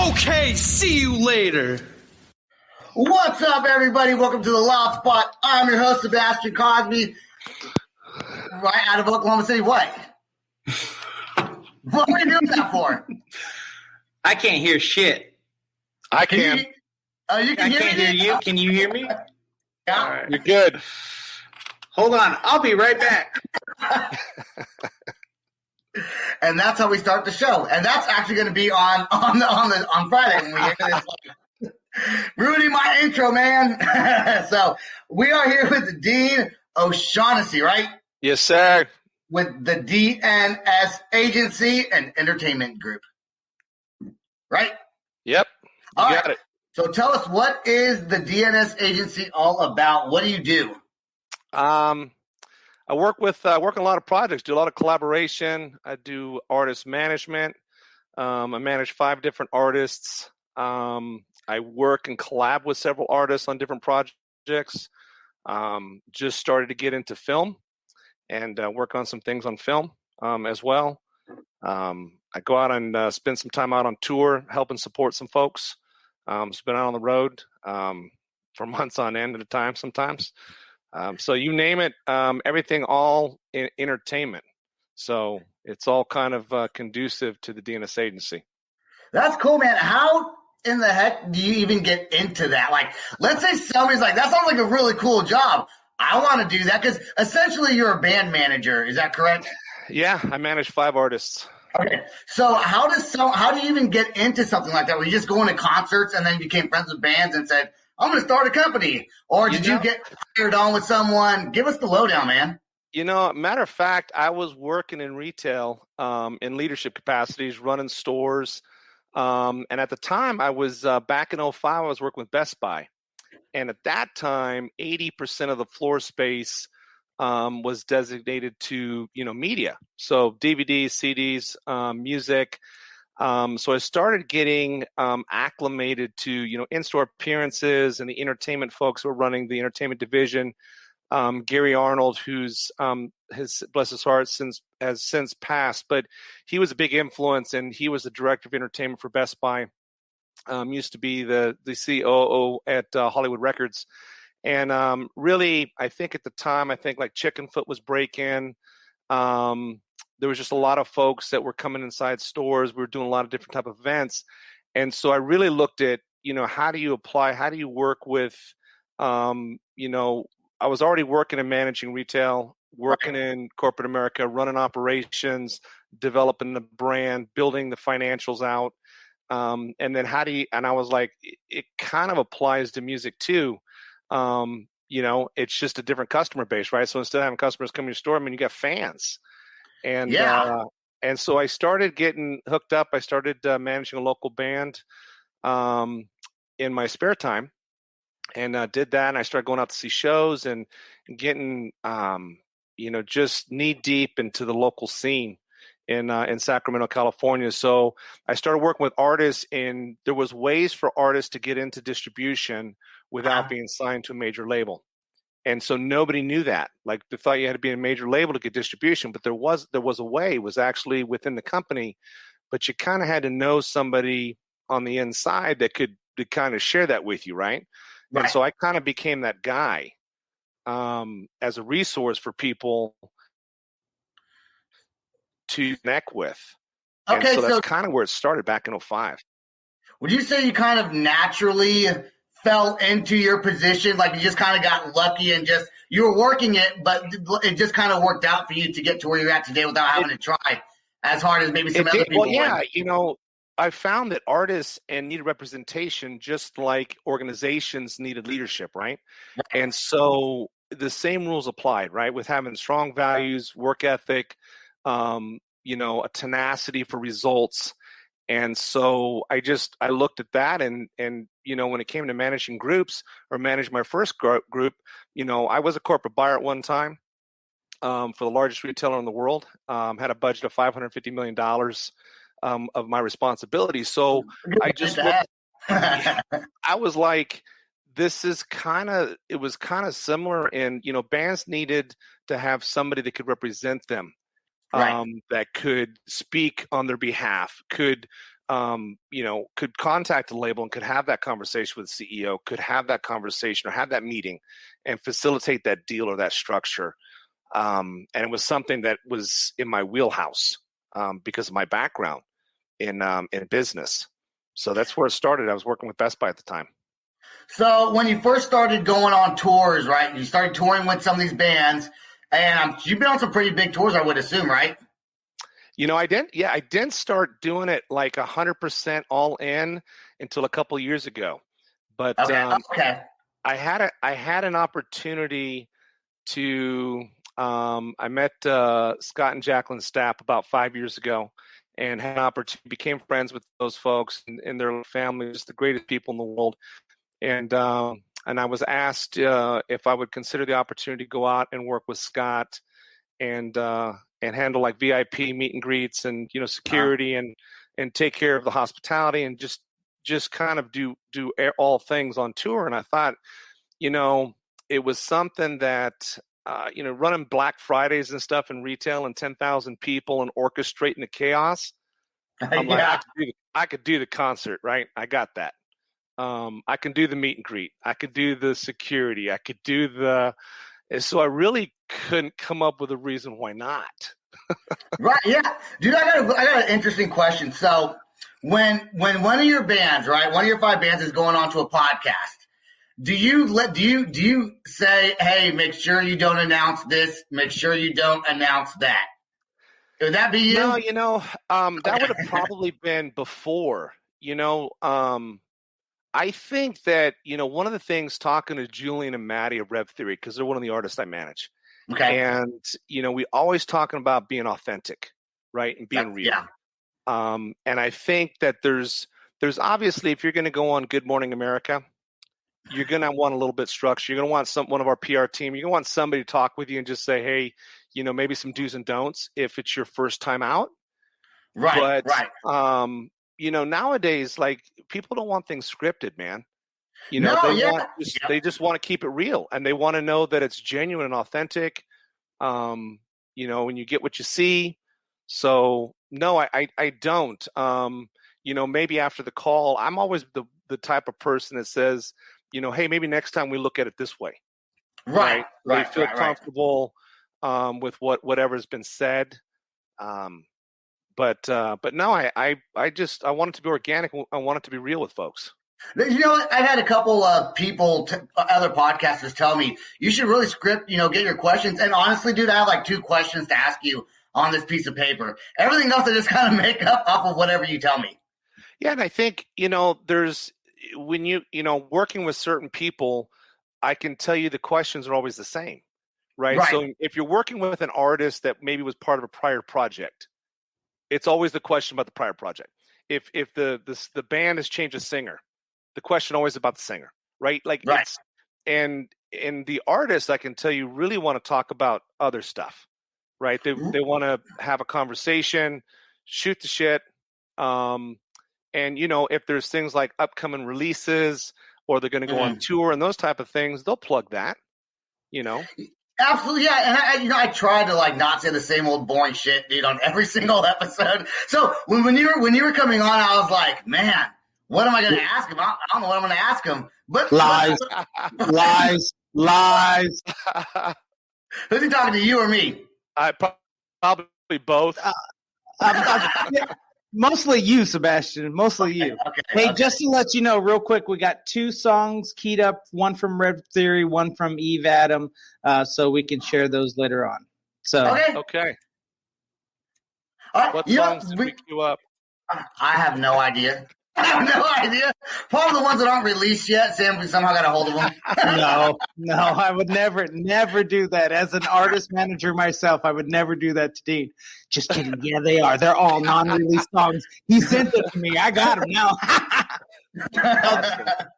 Okay, see you later. What's up, everybody? Welcome to the Loud Spot. I'm your host, Sebastian Cosby, right out of Oklahoma City. What? What are you doing that for? I can't hear shit. I can. You I can hear can't me? hear you. Can you hear me? Yeah. All right. You're good. Hold on. I'll be right back. And that's how we start the show. And that's actually going to be on Friday when we hear this. Ruining my intro, man. So we are here with Dean O'Shaughnessy, right? Yes, sir. With the DNS Agency and Entertainment Group, right? Yep. You All got right. it. So tell us, what is the DNS Agency all about? What do you do? I work on a lot of projects, do a lot of collaboration. I do artist management. I manage 5 different artists. I work and collab with several artists on different projects. Just started to get into film and work on some things on film as well. I go out and spend some time out on tour, helping support some folks. It's been out on the road for months on end at a time sometimes. So you name it, everything, all in entertainment. So it's all kind of conducive to the DNS agency. That's cool, man. How in the heck do you even get into that? Like, let's say somebody's like, that sounds like a really cool job. I want to do that, because essentially you're a band manager. Is that correct? Yeah, I manage 5 artists. Okay. So how do you even get into something like that? Were you just going to concerts and then you became friends with bands and said, I'm going to start a company? Or did you get hired on with someone? Give us the lowdown, man. You know, matter of fact, I was working in retail in leadership capacities, running stores. And at the time, I was back in 2005, I was working with Best Buy. And at that time, 80% of the floor space was designated to, media. So DVDs, CDs, music. So I started getting acclimated to, in-store appearances and the entertainment folks who were running the entertainment division. Gary Arnold, who's bless his heart, has since passed, but he was a big influence, and he was the director of entertainment for Best Buy. Used to be the COO at Hollywood Records. And really, I think at the time, like Chickenfoot was breaking. There was just a lot of folks that were coming inside stores. We were doing a lot of different type of events. And so I really looked at, how do you apply, how do you work with, I was already working and managing retail, working in corporate America, running operations, developing the brand, building the financials out. And then and I was like, it kind of applies to music too. It's just a different customer base, right? So instead of having customers come to your store, you got fans. And and so I started getting hooked up. I started managing a local band in my spare time, and did that. And I started going out to see shows and getting, just knee deep into the local scene in Sacramento, California. So I started working with artists, and there was ways for artists to get into distribution without being signed to a major label. And so nobody knew that. Like, they thought you had to be a major label to get distribution, but there was a way. It was actually within the company, but you kind of had to know somebody on the inside that could kind of share that with you, right? And so I kind of became that guy as a resource for people to connect with. Okay, and so that's kind of where it started back in 2005. Would you say you kind of naturally fell into your position? Like, you just kind of got lucky and you were working it, but it just kind of worked out for you to get to where you're at today without having to try as hard as maybe some other people would? Well, yeah, would. I found that artists needed representation just like organizations needed leadership, right? And so the same rules applied, right? With having strong values, work ethic, a tenacity for results. And so I looked at that, and when it came to managing groups or manage my first group, I was a corporate buyer at one time for the largest retailer in the world. Had a budget of $550 million of my responsibility. So I just I was like, it was kind of similar, and bands needed to have somebody that could represent them. That could speak on their behalf, could could contact the label and could have that conversation with the CEO, could have that conversation or have that meeting and facilitate that deal or that structure. And it was something that was in my wheelhouse because of my background in business. So that's where it started. I was working with Best Buy at the time. So when you first started going on tours, right, you started touring with some of these bands, and you've been on some pretty big tours, I would assume, right? I didn't start doing it like 100% all in until a couple of years ago. But okay. I had an opportunity to I met Scott and Jacqueline Stapp about 5 years ago, and had an opportunity, became friends with those folks and their family, just the greatest people in the world. And I was asked if I would consider the opportunity to go out and work with Scott and handle like VIP meet and greets and security and take care of the hospitality and just kind of do all things on tour. And I thought, it was something that running Black Fridays and stuff in retail and 10,000 people and orchestrating the chaos. I'm like, I could do the concert, right? I got that. I can do the meet and greet. I could do the security. I could do so I really couldn't come up with a reason why not. Right. Yeah. Dude, I got an interesting question. So when one of your bands, right, one of your 5 bands is going on to a podcast, do you say, hey, make sure you don't announce this, make sure you don't announce that? Would that be you? No, that would have probably been before, I think that, one of the things talking to Julian and Maddie of Rev Theory, because they're one of the artists I manage. Okay. And, we always talking about being authentic, right? And being real. Yeah. And I think that there's obviously, if you're going to go on Good Morning America, you're going to want a little bit structure. You're going to want one of our PR team. You're going to want somebody to talk with you and just say, hey, maybe some do's and don'ts if it's your first time out. Right. But, right. Nowadays, like, people don't want things scripted, man. They just want to keep it real, and they want to know that it's genuine and authentic. When you get what you see. So no, I don't. Maybe after the call, I'm always the type of person that says, hey, maybe next time we look at it this way. Right. They feel comfortable with whatever's been said. But no, I want it to be organic. I want it to be real with folks. I've had a couple of people, other podcasters tell me, you should really script, get your questions. And honestly, dude, I have like 2 questions to ask you on this piece of paper. Everything else I just kind of make up off of whatever you tell me. Yeah, and I think, there's, when working with certain people, I can tell you the questions are always the same, right? So if you're working with an artist that maybe was part of a prior project, it's always the question about the prior project. If the band has changed a singer, the question always about the singer, right? It's, and the artists, I can tell you, really want to talk about other stuff, right? They want to have a conversation, shoot the shit. And if there's things like upcoming releases or they're going to go on tour and those type of things, they'll plug that, Absolutely, yeah. And I try to not say the same old boring shit, dude, on every single episode. So when you were coming on, I was like, man, what am I going to ask him? I don't know what I'm going to ask him. But lies. Who's he talking to, you or me? I probably both. Mostly you, Sebastian. Mostly you. Okay. Just to let you know real quick, we got 2 songs keyed up, one from Rev Theory, one from Eve Adam, so we can share those later on. So Okay. Right, what songs did we queue up? I have no idea. Probably the ones that aren't released yet. Sam, we somehow got a hold of them. No, I would never do that. As an artist manager myself, I would never do that to Dean. Just kidding. Yeah, they are. They're all non-released songs. He sent them to me. I got them now.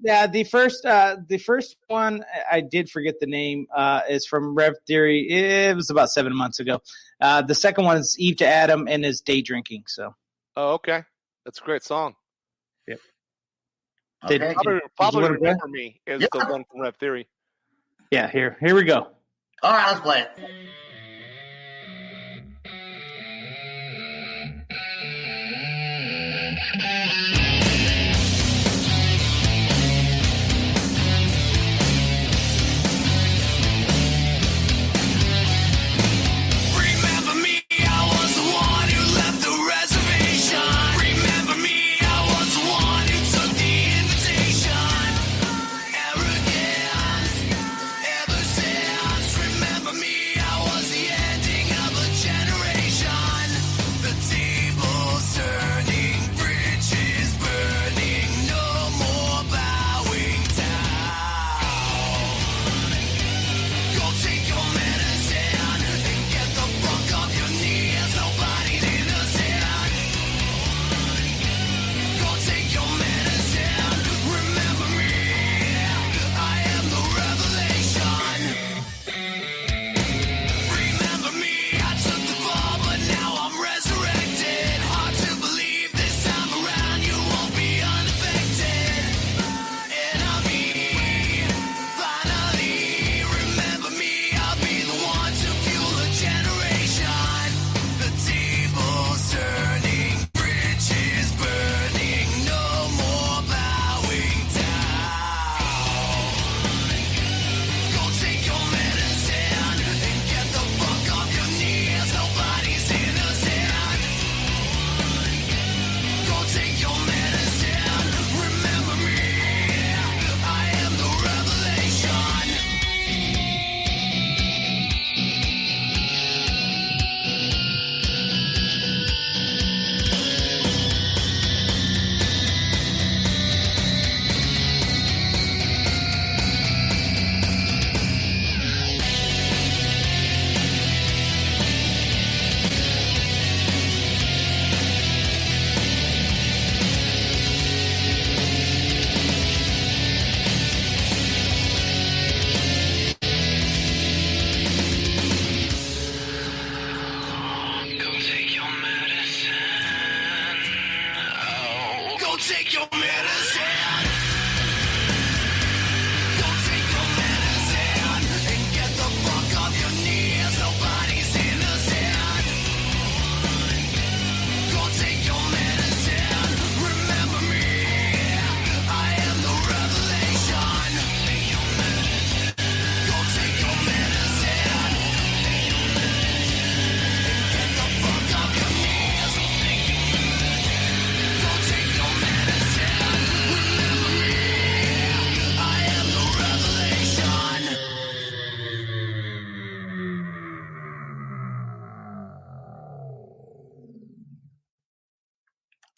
Yeah, the first one, I did forget the name, is from Rev Theory. It was about 7 months ago. The second one is Eve to Adam and is Day Drinking. So. Oh, okay. That's a great song. Yep. Okay. Probably Remember Me is the one from Rev Theory. Yeah, here we go. All right, let's play it.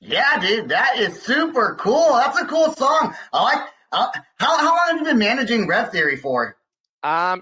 Yeah, dude, that is super cool. That's a cool song. I like. How long have you been managing Rev Theory for?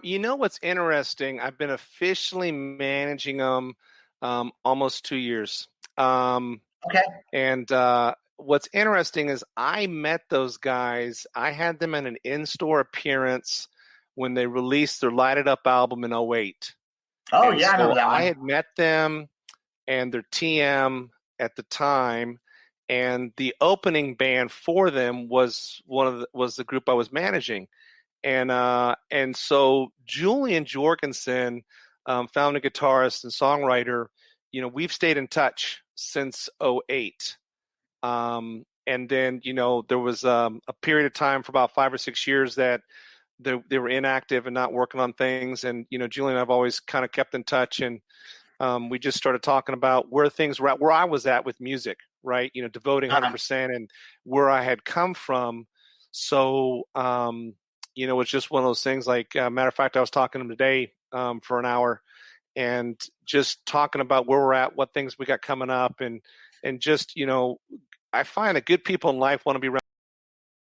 You know what's interesting? I've been officially managing them almost 2 years. Okay. And what's interesting is I met those guys. I had them in an in-store appearance when they released their Light It Up album in 08. Oh, And yeah, I remember so that one. I had met them and their TM at the time, and the opening band for them was was the group I was managing. And so Julian Jorgensen, founding guitarist and songwriter, you know, we've stayed in touch since 08. And then, you know, there was a period of time for about 5 or 6 years that they were inactive and not working on things. And, you know, Julian and I've always kind of kept in touch, and we just started talking about where things were at, where I was at with music, right? You know, devoting 100% and where I had come from. So, you know, it's just one of those things. Like, matter of fact, I was talking to him today for an hour, and just talking about where we're at, what things we got coming up, and just, you know, I find that good people in life want to be around